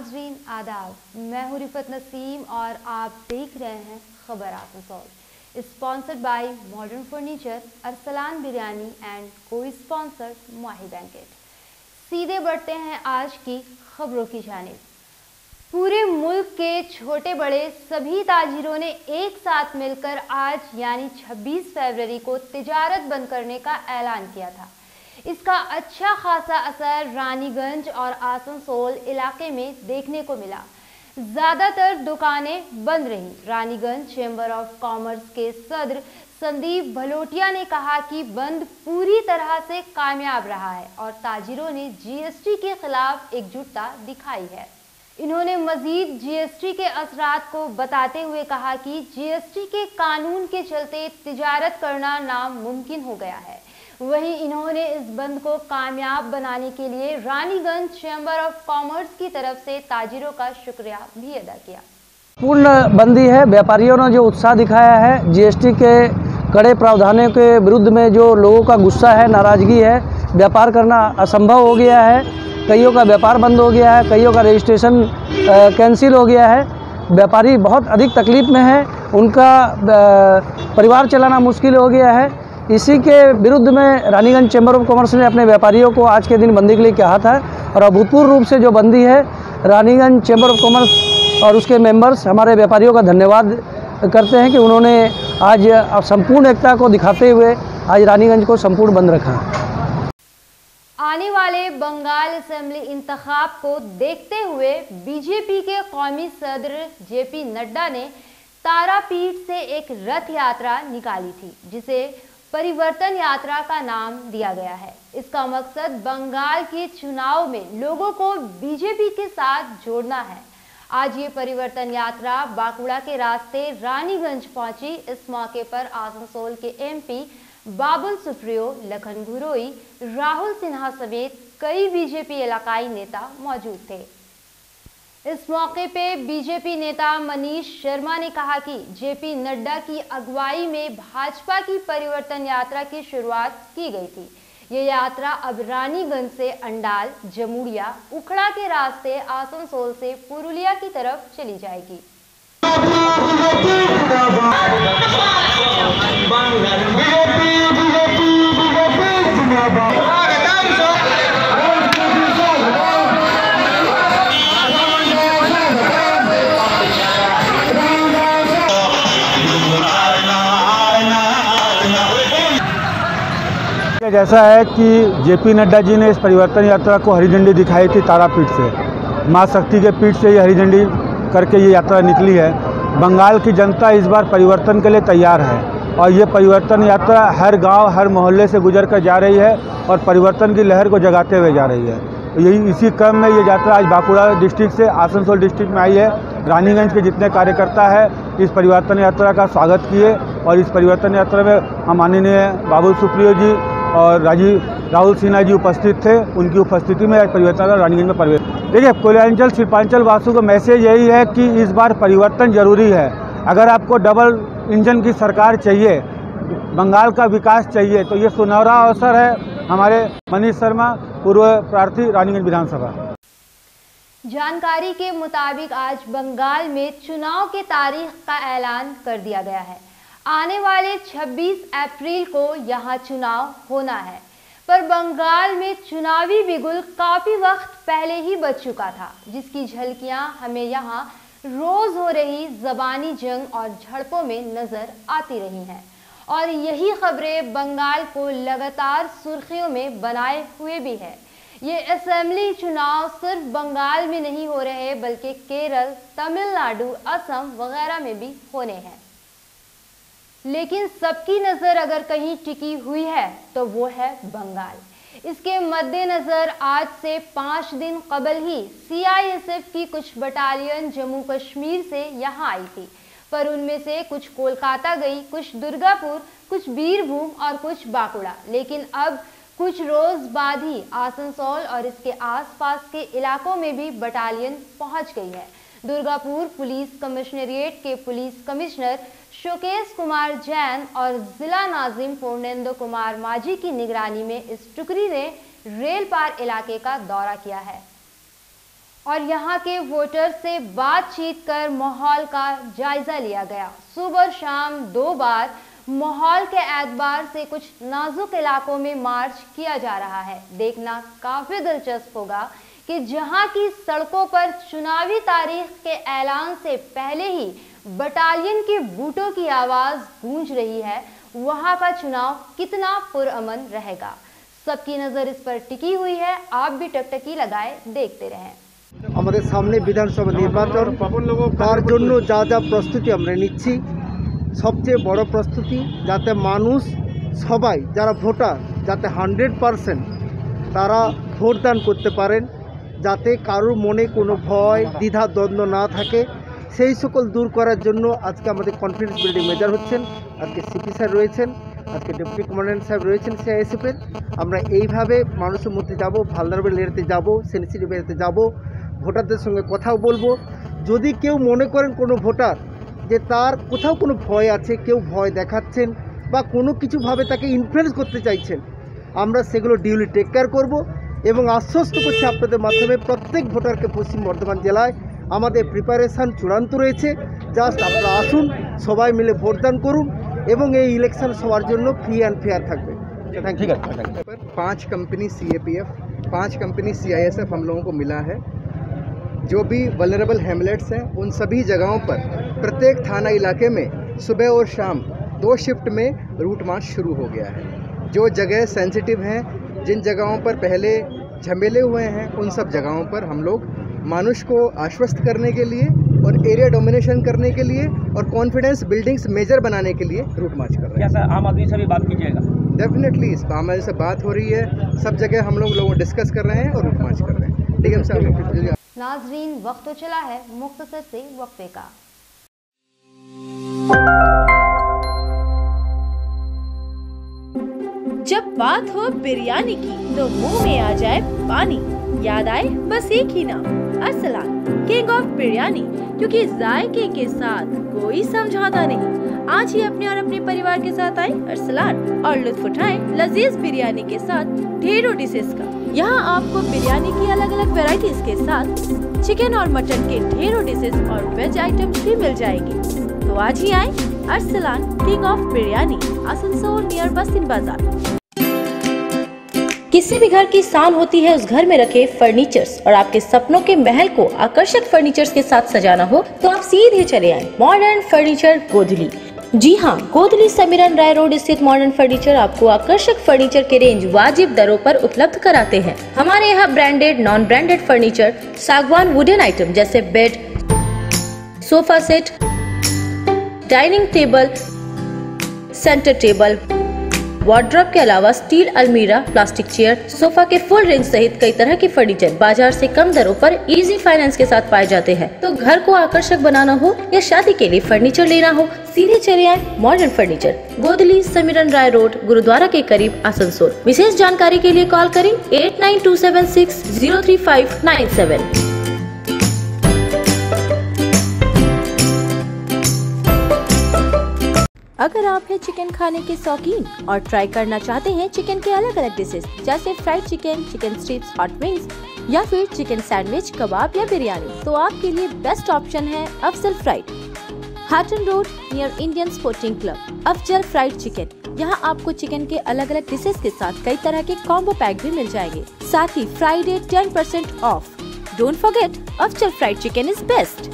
नाजरीन आदाब, मैं हूं रिफत नसीम और आप देख रहे हैं खबर Asansol. Sponsored by modern furniture, Arsalan biryani and को स्पॉन्सर्ड माही बैंकेट। सीधे बढ़ते हैं आज की खबरों की जानिब। पूरे मुल्क के छोटे बड़े सभी ताजिरों ने एक साथ मिलकर आज यानी 26 फरवरी को तिजारत बंद करने का ऐलान किया था। इसका अच्छा खासा असर रानीगंज और आसनसोल इलाके में देखने को मिला। ज़्यादातर दुकानें बंद रहीं। रानीगंज चैम्बर ऑफ कॉमर्स के सदर संदीप भलोटिया ने कहा कि बंद पूरी तरह से कामयाब रहा है और ताजिरों ने जीएसटी के खिलाफ एकजुटता दिखाई है। इन्होंने मजीद जीएसटी के असरात को बताते हुए कहा कि जीएसटी के कानून के चलते तिजारत करना नामुमकिन हो गया है। वहीं इन्होंने इस बंद को कामयाब बनाने के लिए रानीगंज चैम्बर ऑफ कॉमर्स की तरफ से ताजिरों का शुक्रिया भी अदा किया। पूर्ण बंदी है। व्यापारियों ने जो उत्साह दिखाया है, जीएसटी के कड़े प्रावधानों के विरुद्ध में जो लोगों का गुस्सा है, नाराजगी है, व्यापार करना असंभव हो गया है। कईयों का व्यापार बंद हो गया है, कईयों का रजिस्ट्रेशन कैंसिल हो गया है। व्यापारी बहुत अधिक तकलीफ में है, उनका परिवार चलाना मुश्किल हो गया है। इसी के विरुद्ध में रानीगंज चैम्बर ऑफ कॉमर्स ने अपने व्यापारियों को आज के दिन बंदी के लिए कहा था और अभूतपूर्व रूप से जो बंदी है, रानीगंज चैम्बर ऑफ कॉमर्स और उसके मेंबर्स हमारे व्यापारियों का धन्यवाद करते हैं कि उन्होंने आज संपूर्ण एकता को दिखाते हुए आज रानीगंज को संपूर्ण बंद रखा। आने वाले बंगाल असेंबली इंतखाब को देखते हुए बीजेपी के कौमी सदर जेपी नड्डा ने तारापीठ से एक रथ यात्रा निकाली थी, जिसे परिवर्तन यात्रा का नाम दिया गया है। इसका मकसद बंगाल के चुनाव में लोगों को बीजेपी के साथ जोड़ना है। आज ये परिवर्तन यात्रा बांकुड़ा के रास्ते रानीगंज पहुंची। इस मौके पर आसनसोल के एमपी बाबुल सुप्रियो, लखन घुरोई, राहुल सिन्हा समेत कई बीजेपी इलाकाई नेता मौजूद थे। इस मौके पे बीजेपी नेता मनीष शर्मा ने कहा कि जेपी नड्डा की अगुवाई में भाजपा की परिवर्तन यात्रा की शुरुआत की गई थी। ये यात्रा अब रानीगंज से अंडाल, जमुड़िया, उखड़ा के रास्ते आसनसोल से पुरुलिया की तरफ चली जाएगी। जैसा है कि जेपी नड्डा जी ने इस परिवर्तन यात्रा को हरी झंडी दिखाई थी तारापीठ से। मां शक्ति के पीठ से ये हरी झंडी करके ये यात्रा निकली है। बंगाल की जनता इस बार परिवर्तन के लिए तैयार है और ये परिवर्तन यात्रा हर गांव, हर मोहल्ले से गुजर कर जा रही है और परिवर्तन की लहर को जगाते हुए जा रही है। यही इसी क्रम में ये यात्रा आज बांकुड़ा डिस्ट्रिक्ट से आसनसोल डिस्ट्रिक्ट में आई है। रानीगंज के जितने कार्यकर्ता है इस परिवर्तन यात्रा का स्वागत किए और इस परिवर्तन यात्रा में हम माननीय बाबुल सुप्रियो जी और राहुल सिन्हा जी उपस्थित थे। उनकी उपस्थिति में आज परिवर्तन रानीगंज में प्रवेश। देखिए, कोयलांचल शिल्पांचल वासियों का मैसेज यही है कि इस बार परिवर्तन जरूरी है। अगर आपको डबल इंजन की सरकार चाहिए, बंगाल का विकास चाहिए, तो ये सुनहरा अवसर है। हमारे मनीष शर्मा, पूर्व प्रार्थी, रानीगंज विधानसभा। जानकारी के मुताबिक आज बंगाल में चुनाव के तारीख का ऐलान कर दिया गया है। आने वाले 26 अप्रैल को यहाँ चुनाव होना है, पर बंगाल में चुनावी बिगुल काफी वक्त पहले ही बज चुका था, जिसकी झलकियां हमें यहाँ रोज हो रही जबानी जंग और झड़पों में नजर आती रही हैं और यही खबरें बंगाल को लगातार सुर्खियों में बनाए हुए भी है। ये असेंबली चुनाव सिर्फ बंगाल में नहीं हो रहे, बल्कि केरल, तमिलनाडु, असम वगैरह में भी होने हैं। लेकिन सबकी नजर अगर कहीं टिकी हुई है तो वो है बंगाल। इसके मद्देनजर आज से 5 दिन कबल ही सीआईएसएफ की कुछ बटालियन जम्मू कश्मीर से यहाँ आई थी, पर उनमें से कुछ कोलकाता गई, कुछ दुर्गापुर, कुछ बीरभूम और कुछ बांकुड़ा। लेकिन अब कुछ रोज बाद ही आसनसोल और इसके आसपास के इलाकों में भी बटालियन पहुंच गई है। दुर्गापुर पुलिस कमिश्नरेट के police commissioner showcase Kumar Jain और जिला नाजिम पूर्णेंदु कुमार माझी की निगरानी में इस टुकड़ी ने रेल पार इलाके का दौरा किया है और यहाँ के वोटर से बातचीत कर माहौल का जायजा लिया गया। सुबह और शाम 2 बार माहौल के एतबार से कुछ नाजुक इलाकों में मार्च किया जा रहा है। देखना काफी दिलचस्प होगा कि जहां की सड़कों पर चुनावी तारीख के ऐलान से पहले ही बटालियन के बूटों की आवाज गूंज रही है, वहां का चुनाव कितना पुरअमन रहेगा। सबकी नजर इस पर टिकी हुई है। आप भी टकटकी लगाए देखते रहें। আমাদের সামনে বিধানসভা নির্বাচন, তার জন্য যা যা প্রস্তুতি আমরা নিচ্ছি, সবচেয়ে বড় প্রস্তুতি যাতে মানুষ সবাই যারা ভোটার যাতে 100% তারা ভোটদান করতে পারেন, যাতে কারোর মনে কোনো ভয় দ্বিধা দ্বন্দ্ব না থাকে, সেই সকল দূর করার জন্য আজকে আমাদের কনফিডেন্স বিল্ডিং মেজার হচ্ছেন। আজকে সিপি স্যার রয়েছেন, আজকে ডেপুটি কমান্ড্যান্ট সাহেব রয়েছেন সিআইএসএফের। আমরা এইভাবে মানুষের মধ্যে যাব, ভালনারেবল এরিয়াতে যাব, সেনসিটিভ এরিয়াতে যাব, ভোটারদের সঙ্গে কথাও বলবো। যদি কেউ মনে করেন কোনো ভোটার যে তার কোথাও কোনো ভয় আছে, কেউ ভয় দেখাচ্ছেন বা কোনো কিছুভাবে তাকে ইনফ্লুয়েন্স করতে চাইছেন, আমরা সেগুলো ডিউলি টেক কেয়ার করবো এবং আশ্বস্ত করছি আপনাদের মাধ্যমে প্রত্যেক ভোটারকে পশ্চিম বর্ধমান জেলায় আমাদের প্রিপারেশান চূড়ান্ত রয়েছে। জাস্ট আপনারা আসুন, সবাই মিলে ভোটদান করুন এবং এই ইলেকশন সবার জন্য ফ্রি অ্যান্ড ফেয়ার থাকবে। Thank you. 5 company CAPF, 5 company CISF हम लोगों को मिला है। जो भी वल्नरेबल हैमलेट्स हैं उन सभी जगहों पर प्रत्येक थाना इलाके में सुबह और शाम 2 शिफ्ट में रूट मार्च शुरू हो गया है। जो जगह सेंसिटिव हैं, जिन जगहों पर पहले झमेले हुए हैं, उन सब जगहों पर हम लोग मानुष को आश्वस्त करने के लिए और एरिया डोमिनेशन करने के लिए और कॉन्फिडेंस बिल्डिंग्स मेजर बनाने के लिए रूट मार्च कर रहे हैं। क्या सर आम आदमी से भी बात कीजिएगा? डेफिनेटली इस आम आदमी से बात हो रही है, सब जगह हम लोग डिस्कस कर रहे हैं और रूट मार्च कर रहे हैं। ठीक है सर। नाजरीन, वक्त तो चला है मुख्तसर से वक्फे का। जब बात हो बिरयानी की तो मुंह में आ जाए पानी, याद आए बस एक ही नाम, अरसलान, किंग ऑफ बिरयानी। क्योंकि जायके के साथ कोई समझौता नहीं। आज ही अपने और अपने परिवार के साथ आए अरसलान और लुत्फ उठाएं लजीज बिरयानी के साथ ढेरों डिशेस का। यहाँ आपको बिरयानी की अलग अलग वैरायटीज के साथ चिकन और मटन के ढेरों डिशेस और वेज आइटम्स भी मिल जाएंगे। तो आज ही आए Arsalan, king of biryani, Asansol near Bastin Bazar. किसी भी घर की शान होती है उस घर में रखे फर्नीचर्स, और आपके सपनों के महल को आकर्षक फर्नीचर्स के साथ सजाना हो तो आप सीधे चले आए मॉडर्न फर्नीचर गोधली। जी हाँ, गोधली समीरन राय रोड स्थित मॉडर्न फर्नीचर आपको आकर्षक फर्नीचर के रेंज वाजिब दरों पर उपलब्ध कराते हैं। हमारे यहाँ ब्रांडेड नॉन ब्रांडेड फर्नीचर, सागवान वुडन आइटम जैसे bed, sofa set, dining table, centre table, wardrobe के अलावा स्टील अलमीरा, प्लास्टिक चेयर, सोफा के फुल रेंज सहित कई तरह के फर्नीचर बाजार से कम दरों पर इजी फाइनेंस के साथ पाए जाते हैं। तो घर को आकर्षक बनाना हो या शादी के लिए फर्नीचर लेना हो, सीधे चले आए मॉडर्न फर्नीचर, गोधली समीरन राय रोड, गुरुद्वारा के करीब, आसनसोल। विशेष जानकारी के लिए कॉल करें 8927603597। अगर आप हैं चिकन खाने के शौकीन और ट्राई करना चाहते हैं चिकन के अलग अलग डिशेस जैसे fried chicken, chicken strips, hot wings या फिर चिकन सैंडविच, कबाब या बिरयानी, तो आपके लिए बेस्ट ऑप्शन है Afzal fried, Hutton road near Indian sporting club. Afzal fried chicken, यहाँ आपको चिकन के अलग अलग डिशेस के साथ कई तरह के कॉम्बो पैक भी मिल जाएंगे। साथ ही Friday 10% off. Don't forget, Afzal fried chicken is best.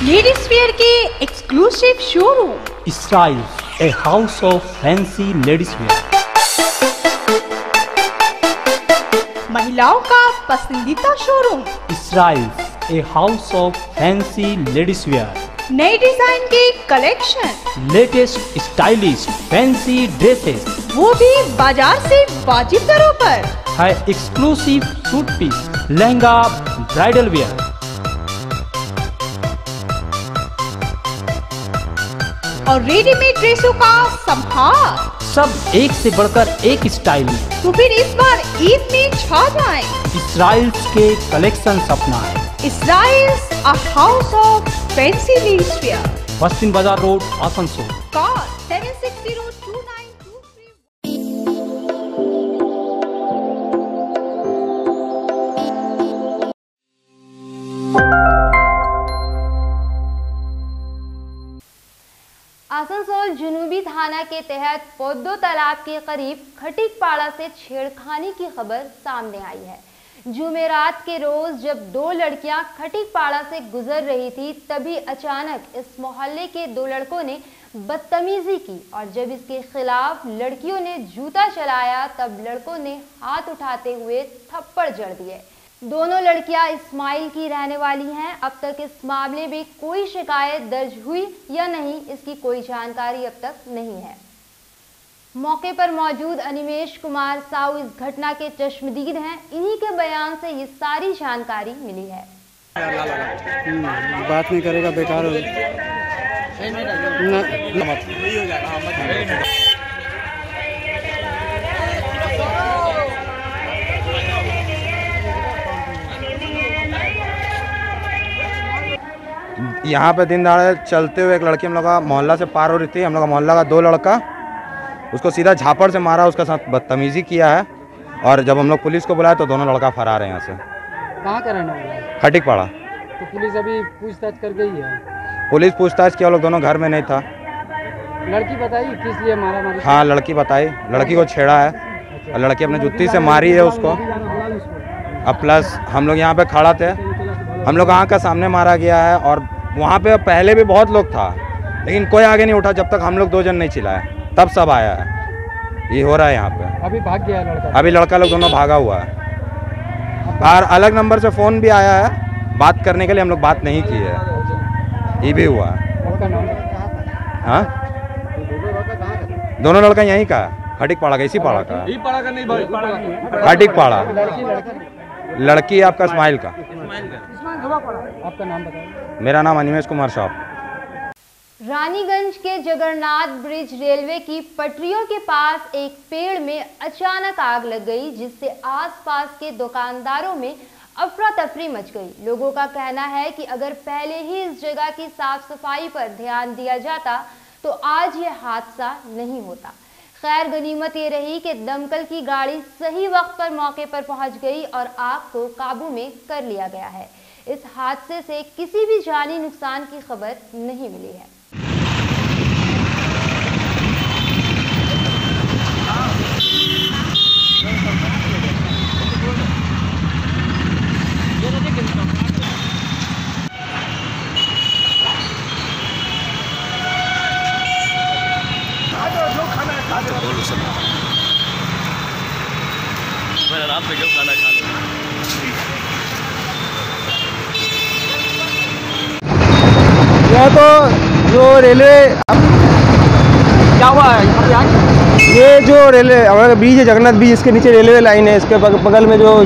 Ladies wear के exclusive showroom style, a house of fancy ladies wear. महिलाओं का पसंदीदा showroom style, a house of fancy ladies wear. नए डिजाइन के collection, latest stylish fancy dresses, वो भी बाजार से वाजिब दरों पर। है exclusive suit piece, lehenga, bridal wear, और रेडीमेड ड्रेसों का संभार। सब एक से बढ़कर एक स्टाइल में। तो फिर इस बार ईद में छा जाएं। इसराइल्स के कलेक्शन अपनाएं। Israil's a house of fancy ladies wear, Paschim Bazar road, Asansol. Call 76029223। Asansol जुनूबी थाना के तहत पोद्दो तालाब के करीब खटीकपाड़ा से छेड़खानी की खबर सामने आई है। जुमेरात के रोज जब दो लड़कियां खटीकपाड़ा से गुजर रही थी, तभी अचानक इस मोहल्ले के दो लड़कों ने बदतमीजी की और जब इसके खिलाफ लड़कियों ने जूता चलाया, तब लड़कों ने हाथ उठाते हुए थप्पड़ जड़ दिए। दोनों लड़कियां इस्माइल की रहने वाली हैं। अब तक इस मामले में कोई शिकायत दर्ज हुई या नहीं, इसकी कोई जानकारी अब तक नहीं है। मौके पर मौजूद अनिमेश कुमार साहू इस घटना के चश्मदीद हैं। इन्हीं के बयान से ये सारी जानकारी मिली है। बात नहीं करेगा बेकार हो। यहाँ पे दिन दहाड़े चलते हुए एक लड़की हम लोग का मोहल्ला से पार हो रही थी। हम लोग का मोहल्ला का दो लड़का उसको सीधा झापड़ से मारा, उसके साथ बदतमीजी किया है और जब हम लोग पुलिस को बुलाया तो दोनों लड़का फरार है यहाँ से। कहाँ का रहने वाला है? खटीकपाड़ा। तो पुलिस अभी पूछताछ कर गई है? पुलिस पूछताछ किया, लोग दोनों घर में नहीं था। लड़की बताई किस लिए मारा मारी? हाँ, लड़की बताई, लड़की को छेड़ा है और लड़की अपने जुत्ती से मारी है उसको। अब प्लस हम लोग यहाँ पे खड़ा थे, हम लोग आँख का सामने मारा गया है और वहाँ पे पहले भी बहुत लोग था, लेकिन कोई आगे नहीं उठा जब तक हम लोग दो जन नहीं चिल्लाए, तब सब आया है। ये हो रहा है यहाँ पे। अभी भाग गया लड़का? अभी लड़का लोग दोनों भागा हुआ है और अलग नंबर से फ़ोन भी आया है बात करने के लिए, हम लोग बात नहीं की है, ये भी हुआ है। आपका नाम? हाँ, दोनों लड़का यहीं का, खटीकपाड़ा का, इसी पाड़ा का। खटीकपाड़ा। लड़की आपका इस्माइल का। आपका नाम बताइए। मेरा नाम अनिमेश कुमार साहब। रानीगंज के जगन्नाथ ब्रिज रेलवे की पटरियों के पास एक पेड़ में अचानक आग लग गई, जिससे आसपास के दुकानदारों में अफरा तफरी मच गई। लोगों का कहना है कि अगर पहले ही इस जगह की साफ सफाई पर ध्यान दिया जाता तो आज ये हादसा नहीं होता। खैर, गनीमत ये रही कि दमकल की गाड़ी सही वक्त पर मौके पर पहुंच गई और आग को काबू में कर लिया गया है। इस हादसे से किसी भी जानी नुकसान की खबर नहीं मिली है। रात में क्यों खाना खा लो? यह तो जो रेलवे क्या हुआ है यहाँ पे आज? ये जो रेलवे हमारा ब्रिज है, जगन्नाथ ब्रिज, इसके नीचे रेलवे लाइन है, इसके बगल में जो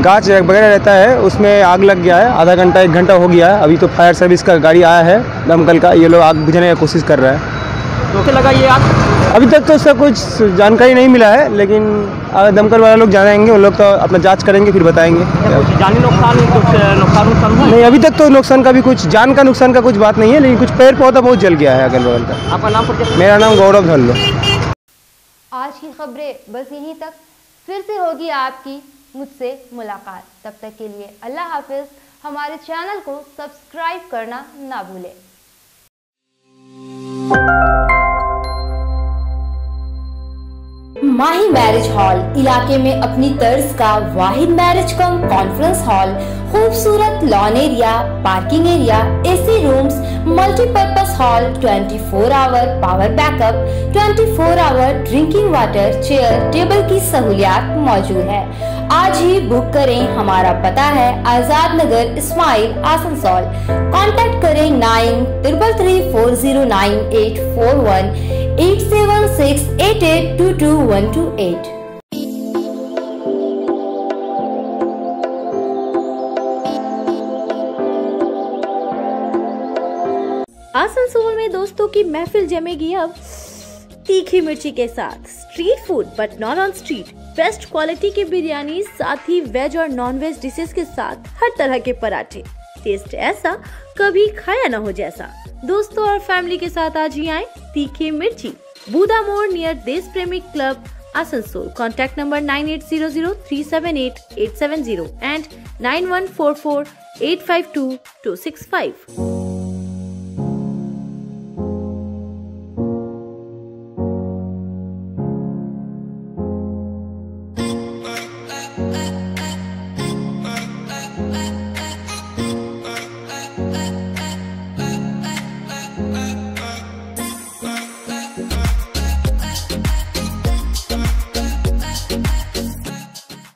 गाछ वगैरह रहता है उसमें आग लग गया है। आधा घंटा 1 घंटा हो गया है। अभी तो फायर सर्विस का गाड़ी आया है, दमकल का, ये लोग आग बुझाने की कोशिश कर रहा है। कैसे लगा ये आग? अभी तक तो उसका कुछ जानकारी नहीं मिला है, लेकिन दमकल वाले लोग जानेंगे, वो लोग तो अपना जांच करेंगे फिर बताएंगे। जानी नुकसान नुकसान हुआ? नहीं, अभी तक तो नुकसान का भी कुछ, जान का नुकसान का कुछ बात नहीं है, लेकिन कुछ पेड़ पौधा बहुत जल गया है अगल बगल का। आपका नाम? मेरा नाम गौरव धल्लो। आज की खबरें बस यहीं तक। फिर से होगी आपकी मुझसे मुलाकात। तब तक के लिए अल्लाह हाफिज। हमारे चैनल को सब्सक्राइब करना ना भूलें। माही मैरिज हॉल इलाके में अपनी तर्ज का वाहिद मैरिज कम कॉन्फ्रेंस हॉल, खूबसूरत lawn area, parking area, AC rooms, multipurpose hall, 24 hour power backup, 24 hour drinking water, chair table की सहूलियात मौजूद है। आज ही बुक करें। हमारा पता है आजाद नगर, इस्माइल, आसनसोल। कांटेक्ट करें 9334098841 8768822128। आसनसोल में दोस्तों की महफिल जमेगी अब। तीखी मिर्ची के साथ street food but not on street, best quality की बिरयानी, साथ ही वेज और नॉन वेज डिशेस के साथ हर तरह के पराठे। टेस्ट ऐसा कभी खाया न हो जैसा। दोस्तों और फैमिली के साथ आज ही आए तीखी मिर्ची, बूदा मोड़ near Desh Premi club, Asansol. Contact number 9800378870 and 9144852265।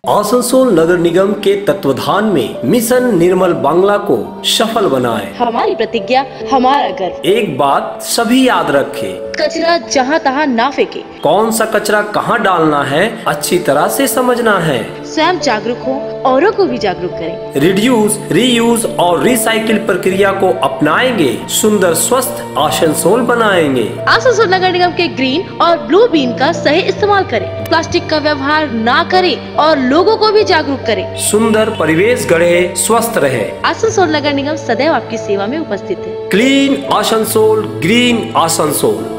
Asansol नगर निगम के तत्वाधान में मिशन निर्मल बांग्ला को सफल बनाएं। हमारी प्रतिज्ञा, हमारा गर्व। एक बात सभी याद रखें, कचरा जहाँ तहाँ ना फेंके। कौन सा कचरा कहाँ डालना है अच्छी तरह से समझना है। स्वयं जागरूक हो, औरों को भी जागरूक करें। रिड्यूस, रीयूज और रिसाइकिल प्रक्रिया को अपनाएंगे, सुंदर स्वस्थ आसनसोल बनाएंगे। आसनसोल नगर निगम के ग्रीन और ब्लू बीन का सही इस्तेमाल करें, प्लास्टिक का व्यवहार ना करें और लोगों को भी जागरूक करें। सुंदर परिवेश गढ़े, स्वस्थ रहे। आसनसोल नगर निगम सदैव आपकी सेवा में उपस्थित है। Clean Asansol, green Asansol.